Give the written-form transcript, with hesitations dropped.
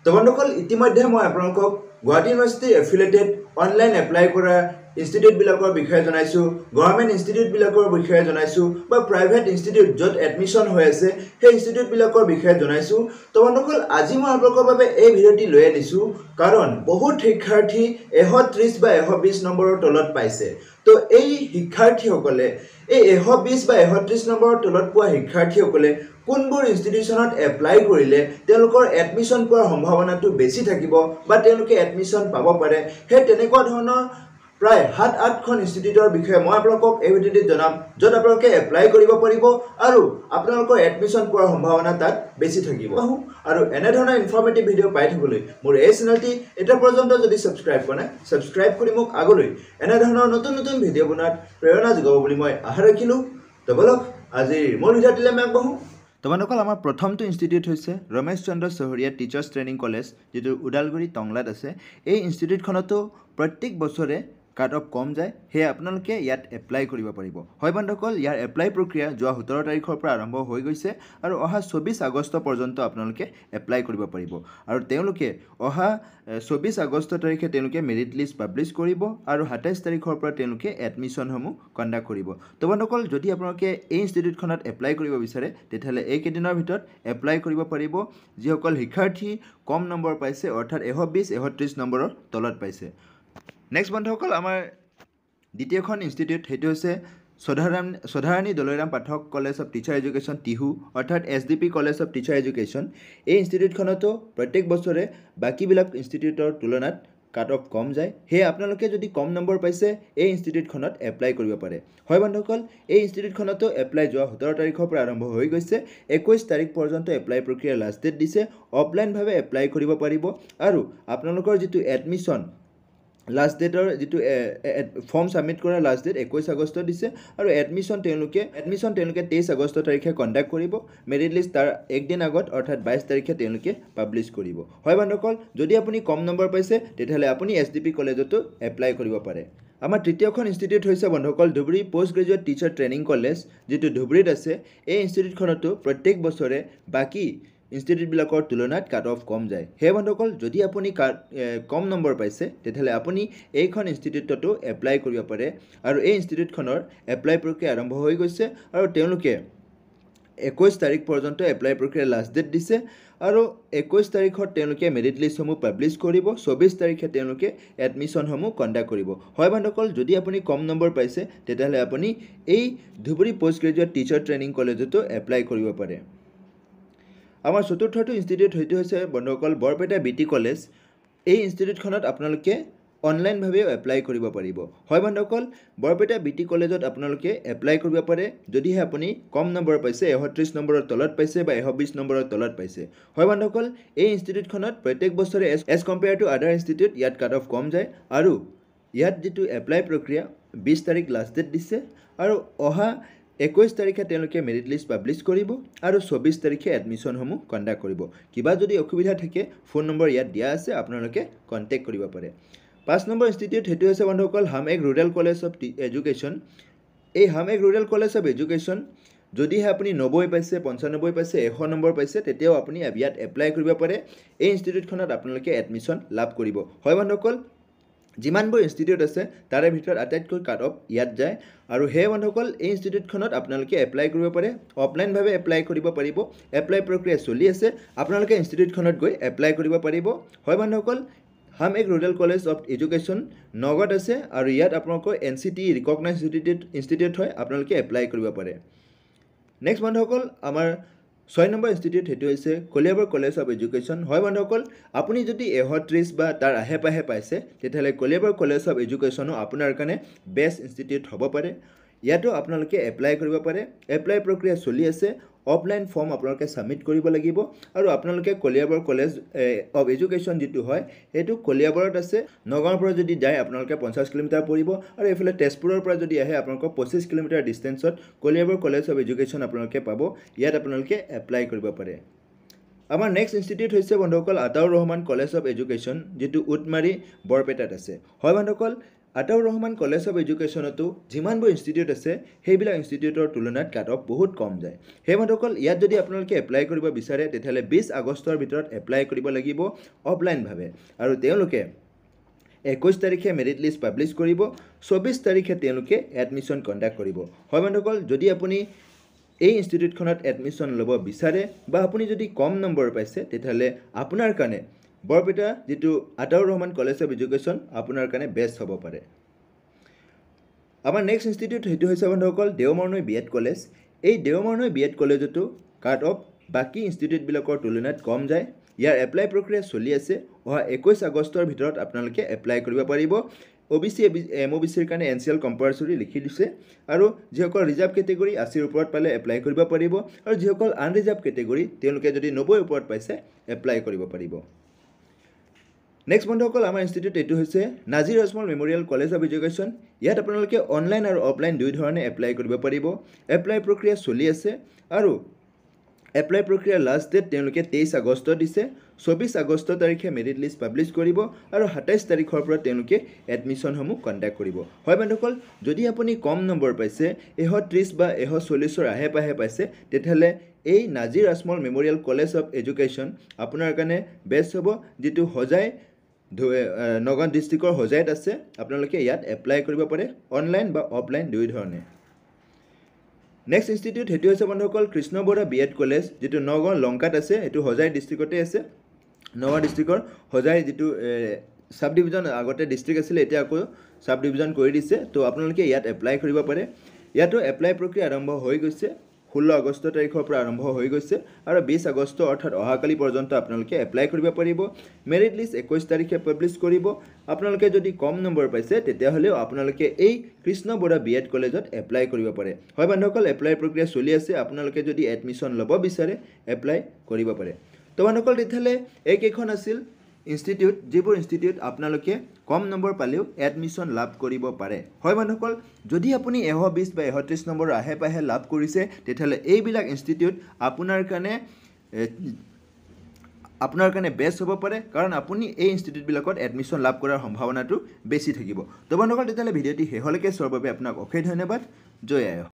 তো বন্ধুসকল ইতিমধ্যে মই আপোনালোকক Guwahati university affiliated online apply কৰা ইনষ্টিটিউটবিলাকৰ বিষয়ে জনাইছোঁ, গভৰ্ণমেণ্ট ইনষ্টিটিউটবিলাকৰ বিষয়ে জনাইছোঁ বা প্ৰাইভেট ইনষ্টিটিউট য'ত এডমিশ্যন হৈ আছে সেই ইনষ্টিটিউটবিলাকৰ বিষয়ে জনাইছোঁ। তো বন্ধুসকল আজি মই আপোনালোকৰ বাবে এই ভিডিঅ'টি লৈ আনিছোঁ কাৰণ বহুত শিক্ষাৰ্থী 130 বা 120 নম্বৰৰ তলত পাইছে। তো এই শিক্ষাৰ্থীসকলে এই 120 বা 130 নম্বৰৰ তলত পোৱা শিক্ষাৰ্থীসকলে কোনবোৰ ইনষ্টিটিউচনত এপ্লাই কৰিলে তেওঁলোকৰ এডমিশ্যন পোৱাৰ সম্ভাৱনাটো বেছি থাকিব বা তেওঁলোকে এডমিশ্যন পাব পাৰে, সেই তেনেকুৱা ধৰণৰ প্ৰায় 7-8খন ইনষ্টিটিউটৰ বিষয়ে মই আপোনালোকক এই ভিডিঅ'টিত জনাম য'ত আপোনালোকে এপ্লাই কৰিব পাৰিব আৰু আপোনালোকৰ এডমিশ্যন পোৱাৰ সম্ভাৱনা তাত বেছি থাকিব। আৰু এনেধৰণৰ ইনফৰ্মেটিভ ভিডিঅ' পাই থাকিবলৈ মোৰ এই চেনেলটি এতিয়া পৰ্যন্ত যদি ছাবস্ক্ৰাইব কৰা নাই ছাবস্ক্ৰাইব কৰি মোক আগলৈ এনেধৰণৰ নতুন নতুন ভিডিঅ' বনোৱাত প্ৰেৰণা যোগাব বুলি মই আশা ৰাখিলোঁ। তো বলক আজিৰ মূল ভিডিঅ'টিলৈ আমি আগবাঢ়োঁ। তো বন্ধুসকল আমাৰ প্ৰথমটো ইনষ্টিটিউট হৈছে ৰমেশ চন্দ্ৰ চহৰীয়া টিচাৰ্ছ ট্ৰেইনিং কলেজ, যিটো ওদালগুৰি টংলাত আছে। এই ইনষ্টিটিউটখনতো প্ৰত্যেক বছৰে কাট অফ কম যায়, সেয়ে আপোনালোকে ইয়াত এপ্লাই কৰিব পাৰিব। হয় বন্ধুসকল, ইয়াৰ এপ্লাই প্ৰক্ৰিয়া যোৱা 17 তাৰিখৰ পৰা আৰম্ভ হৈ গৈছে আৰু অহা 24 আগষ্ট পৰ্যন্ত আপোনালোকে এপ্লাই কৰিব পাৰিব। আৰু তেওঁলোকে অহা 24 আগষ্ট তাৰিখে তেওঁলোকে মেৰিট লিষ্ট পাব্লিছ কৰিব আৰু 27 তাৰিখৰ পৰা তেওঁলোকে এডমিশ্যনসমূহ কণ্ডাক্ট কৰিব। তো বন্ধুসকল, যদি আপোনালোকে এই ইনষ্টিটিউটখনত এপ্লাই কৰিব বিচাৰে তেতিয়াহ'লে এইকেইদিনৰ ভিতৰত এপ্লাই কৰিব পাৰিব যিসকল শিক্ষাৰ্থী কম নম্বৰ পাইছে, অৰ্থাৎ 120-130 নম্বৰৰ তলত পাইছে। নেক্সট বন্ধুসকল, আমাৰ দ্বিতীয়খন ইনষ্টিটিউট সেইটো হৈছে Sadharani Dalairam Pathak college of teacher education Tihu, অৰ্থাৎ SDP college of teacher education. এই ইনষ্টিটিউটখনতো প্ৰত্যেক বছৰে বাকীবিলাক ইনষ্টিটিউটৰ তুলনাত কাট অফ কম যায়, সেয়ে আপোনালোকে যদি কম নম্বৰ পাইছে এই ইনষ্টিটিউটখনত এপ্লাই কৰিব পাৰে। হয় বন্ধুসকল, এই ইনষ্টিটিউটখনতো এপ্লাই যোৱা 17 তাৰিখৰ পৰা আৰম্ভ হৈ গৈছে। 21 তাৰিখ পৰ্যন্ত এপ্লাই প্ৰক্ৰিয়াৰ লাষ্ট ডেট দিছে। অফলাইনভাৱে এপ্লাই কৰিব পাৰিব আৰু আপোনালোকৰ যিটো এডমিশ্যন লাষ্ট ডেটৰ যিটো ফৰ্ম ছাবমিট কৰাৰ লাষ্ট ডেট 21 আগষ্ট দিছে আৰু এডমিশ্যন তেওঁলোকে 23 আগষ্ট তাৰিখে কণ্ডাক্ট কৰিব। মেৰিট লিষ্ট তাৰ একদিন আগত অৰ্থাৎ 22 তাৰিখে তেওঁলোকে পাব্লিছ কৰিব। হয় বন্ধুসকল, যদি আপুনি কম নম্বৰ পাইছে তেতিয়াহ'লে আপুনি SDP কলেজতো এপ্লাই কৰিব পাৰে। আমাৰ তৃতীয়খন ইনষ্টিটিউট হৈছে বন্ধুসকল Dhubri post graduate teacher training college, যিটো ধুবুৰীত আছে। এই ইনষ্টিটিউটখনতো প্ৰত্যেক বছৰে বাকী ইনষ্টিটিউটবিলাকৰ তুলনাত কাট অফ কম যায়। সেই বন্ধুসকল, যদি আপুনি কম নম্বৰ পাইছে তেতিয়াহ'লে আপুনি এইখন ইনষ্টিটিউটতো এপ্লাই কৰিব পাৰে আৰু এই ইনষ্টিটিউটখনৰ এপ্লাই প্ৰক্ৰিয়া আৰম্ভ হৈ গৈছে আৰু তেওঁলোকে 21 তাৰিখ পৰ্যন্ত এপ্লাই প্ৰক্ৰিয়াৰ লাষ্ট ডেট দিছে আৰু 21 তাৰিখত তেওঁলোকে মেৰিট লিষ্টসমূহ পাব্লিছ কৰিব। 24 তাৰিখে তেওঁলোকে এডমিশ্যনসমূহ কণ্ডাক্ট কৰিব। হয় বন্ধুসকল, যদি আপুনি কম নম্বৰ পাইছে তেতিয়াহ'লে আপুনি এই Dhubri post graduate teacher training কলেজতো এপ্লাই কৰিব পাৰে। আমাৰ চতুৰ্থটো ইনষ্টিটিউট সেইটো হৈছে বন্ধুসকল বৰপেটা BT কলেজ। এই ইনষ্টিটিউটখনত আপোনালোকে অনলাইনভাৱেও এপ্লাই কৰিব পাৰিব। হয় বন্ধুসকল, বৰপেটা BT কলেজত আপোনালোকে এপ্লাই কৰিব পাৰে যদিহে আপুনি কম নম্বৰ পাইছে, 130 নম্বৰৰ তলত পাইছে বা 120 নম্বৰৰ তলত পাইছে। হয় বন্ধুসকল, এই ইনষ্টিটিউটখনত প্ৰত্যেক বছৰে এজ কম্পেয়াৰ টু আদাৰ ইনষ্টিটিউট ইয়াত কাট অফ কম যায় আৰু ইয়াত যিটো এপ্লাই প্ৰক্ৰিয়া 20 তাৰিখ লাষ্ট ডেট দিছে আৰু অহা 21 তাৰিখে তেওঁলোকে মেৰিট লিষ্ট পাব্লিছ কৰিব আৰু 24 তাৰিখে এডমিশ্যনসমূহ কণ্ডাক্ট কৰিব। কিবা যদি অসুবিধা থাকে ফোন নম্বৰ ইয়াত দিয়া আছে, আপোনালোকে কণ্টেক্ট কৰিব পাৰে। 5 নম্বৰ ইনষ্টিটিউট সেইটো হৈছে বন্ধুসকল হামএগ ৰুৰেল কলেজ অফ এডুকেশ্যন। এই হামএগ ৰুৰেল কলেজ অফ এডুকেশ্যন যদিহে আপুনি 90 পাইছে, 95 পাইছে, 100 নম্বৰ পাইছে তেতিয়াও আপুনি ইয়াত এপ্লাই কৰিব পাৰে। এই ইনষ্টিটিউটখনত আপোনালোকে এডমিশ্যন লাভ কৰিব। হয় বন্ধুসকল, যিমানবোৰ ইনষ্টিটিউট আছে তাৰে ভিতৰত আটাইতকৈ কাট অফ ইয়াত যায় আৰু সেই বন্ধুসকল এই ইনষ্টিটিউটখনত আপোনালোকে এপ্লাই কৰিব পাৰে। অফলাইনভাৱে এপ্লাই কৰিব পাৰিব। এপ্লাই প্ৰক্ৰিয়া চলি আছে, আপোনালোকে ইনষ্টিটিউটখনত গৈ এপ্লাই কৰিব পাৰিব। হয় বন্ধুসকল, হামএগ ৰুৰেল কলেজ অফ এডুকেশ্যন নগাঁৱত আছে আৰু ইয়াত আপোনালোকৰ NCT ৰিকগনাইজ ইনষ্টিটিউট হয়, আপোনালোকে এপ্লাই কৰিব পাৰে। নেক্সট বন্ধুসকল, আমাৰ 6 নম্বৰ ইনষ্টিটিউট সেইটো হৈছে কলিয়াবৰ কলেজ অফ এডুকেশ্যন। হয় বন্ধুসকল, আপুনি যদি 130 বা তাৰ আহে পাহে পাইছে তেতিয়াহ'লে কলিয়াবৰ কলেজ অফ এডুকেশ্যনো আপোনাৰ কাৰণে বেষ্ট ইনষ্টিটিউট হ'ব পাৰে। ইয়াতো আপোনালোকে এপ্লাই কৰিব পাৰে। এপ্লাই প্ৰক্ৰিয়া চলি আছে। অফলাইন ফৰ্ম আপোনালোকে ছাবমিট কৰিব লাগিব আৰু আপোনালোকে কলিয়াবৰ কলেজ অফ এডুকেশ্যন যিটো হয় সেইটো কলিয়াবৰত আছে। নগাঁৱৰ পৰা যদি যায় আপোনালোকে 50 কিলোমিটাৰ পৰিব আৰু এইফালে তেজপুৰৰ পৰা যদি আহে আপোনালোকৰ 25 কিলোমিটাৰ ডিষ্টেঞ্চত কলিয়াবৰ কলেজ অফ এডুকেশ্যন আপোনালোকে পাব। ইয়াত আপোনালোকে এপ্লাই কৰিব পাৰে। আমাৰ নেক্সট ইনষ্টিটিউট হৈছে বন্ধুসকল Ataur Rahman college of education, যিটো উটমাৰী বৰপেটাত আছে। হয় বন্ধুসকল, আতাউৰ ৰহমান কলেজ অফ এডুকেশ্যনতো যিমানবোৰ ইনষ্টিটিউট আছে সেইবিলাক ইনষ্টিটিউটৰ তুলনাত কাট অফ বহুত কম যায়। সেই বন্ধুসকল ইয়াত যদি আপোনালোকে এপ্লাই কৰিব বিচাৰে তেতিয়াহ'লে 20 আগষ্টৰ ভিতৰত এপ্লাই কৰিব লাগিব অফলাইনভাৱে আৰু তেওঁলোকে 21 তাৰিখে মেৰিট লিষ্ট পাব্লিছ কৰিব, 24 তাৰিখে তেওঁলোকে এডমিশ্যন কণ্ডাক্ট কৰিব। হয় বন্ধুসকল, যদি আপুনি এই ইনষ্টিটিউটখনত এডমিশ্যন ল'ব বিচাৰে বা আপুনি যদি কম নম্বৰ পাইছে তেতিয়াহ'লে আপোনাৰ কাৰণে বৰপেটা যিটো Ataur Rahman college of education আপোনাৰ কাৰণে বেষ্ট হ'ব পাৰে। আমাৰ নেক্সট ইনষ্টিটিউট সেইটো হৈছে বন্ধুসকল দেওমাৰনৈ বি এড কলেজ। এই দেওমাৰনৈ বি এড কলেজতো কাট অফ বাকী ইনষ্টিটিউটবিলাকৰ তুলনাত কম যায়। ইয়াৰ এপ্লাই প্ৰক্ৰিয়া চলি আছে। অহা 21 আগষ্টৰ ভিতৰত আপোনালোকে এপ্লাই কৰিব পাৰিব। OBC MOBCৰ কাৰণে NCL কম্পালচৰি লিখি দিছে আৰু যিসকল ৰিজাৰ্ভ কেটেগৰী 80ৰ ওপৰত পালে এপ্লাই কৰিব পাৰিব আৰু যিসকল আনৰিজাৰ্ভ কেটেগৰী তেওঁলোকে যদি 90ৰ ওপৰত পাইছে এপ্লাই কৰিব পাৰিব। নেক্সট বন্ধুসকল আমাৰ ইনষ্টিটিউট এইটো হৈছে Nazir Ajmal memorial college of education. ইয়াত আপোনালোকে অনলাইন আৰু অফলাইন দুই ধৰণে এপ্লাই কৰিব পাৰিব। এপ্লাই প্ৰক্ৰিয়া চলি আছে আৰু এপ্লাই প্ৰক্ৰিয়াৰ লাষ্ট ডেট তেওঁলোকে 23 আগষ্ট দিছে। 24 আগষ্ট তাৰিখে মেৰিট লিষ্ট পাব্লিছ কৰিব আৰু 27 তাৰিখৰ পৰা তেওঁলোকে এডমিশ্যনসমূহ কণ্ডাক্ট কৰিব। হয় বন্ধুসকল, যদি আপুনি কম নম্বৰ পাইছে 130 বা 140ৰ আহে পাহে পাইছে তেতিয়াহ'লে এই Nazir Ajmal memorial college of education আপোনাৰ কাৰণে বেষ্ট হ'ব, যিটো হোজাই নগাঁও ডিষ্ট্ৰিক্টৰ হোজাইত আছে। আপোনালোকে ইয়াত এপ্লাই কৰিব পাৰে অনলাইন বা অফলাইন দুই ধৰণে। নেক্সট ইনষ্টিটিউট সেইটো হৈছে বন্ধুসকল Krishna Bora B Ed college, যিটো নগাঁও লংকাত আছে। এইটো হোজাই ডিষ্ট্ৰিক্টতে আছে। নগাঁও ডিষ্ট্ৰিক্টৰ হোজাই যিটো চাব ডিভিজন আগতে ডিষ্ট্ৰিক্ট আছিলে এতিয়া আকৌ চাব ডিভিজন কৰি দিছে। তো আপোনালোকে ইয়াত এপ্লাই কৰিব পাৰে। ইয়াতো এপ্লাই প্ৰক্ৰিয়া আৰম্ভ হৈ গৈছে। 16 আগষ্ট তাৰিখৰ পৰা আৰম্ভ হৈ গৈছে আৰু 20 আগষ্ট অৰ্থাৎ অহাকালি পৰ্যন্ত আপোনালোকে এপ্লাই কৰিব পাৰিব। মেৰিট লিষ্ট 21 তাৰিখে পাব্লিছ কৰিব। আপোনালোকে যদি কম নম্বৰ পাইছে তেতিয়াহ'লেও আপোনালোকে এই কৃষ্ণ বৰা বি এড কলেজত এপ্লাই কৰিব পাৰে। হয় বন্ধুসকল, এপ্লাই প্ৰক্ৰিয়া চলি আছে। আপোনালোকে যদি এডমিশ্যন ল'ব বিচাৰে এপ্লাই কৰিব পাৰে। তো বন্ধুসকল তেতিয়াহ'লে এইকেইখন আছিল ইনষ্টিটিউট, যিবোৰ ইনষ্টিটিউট আপোনালোকে কম নম্বৰ পালেও এডমিশ্যন লাভ কৰিব পাৰে। হয় বন্ধুসকল, যদি আপুনি 120 বা 130 নম্বৰ আহে পাহে লাভ কৰিছে তেতিয়াহ'লে এইবিলাক ইনষ্টিটিউট আপোনাৰ কাৰণে বেষ্ট হ'ব পাৰে, কাৰণ আপুনি এই ইনষ্টিটিউটবিলাকত এডমিশ্যন লাভ কৰাৰ সম্ভাৱনাটো বেছি থাকিব। তো বন্ধুসকল তেতিয়াহ'লে ভিডিঅ'টি শেষলৈকে চোৱাৰ বাবে আপোনাক অশেষ ধন্যবাদ। জয় আই অসম।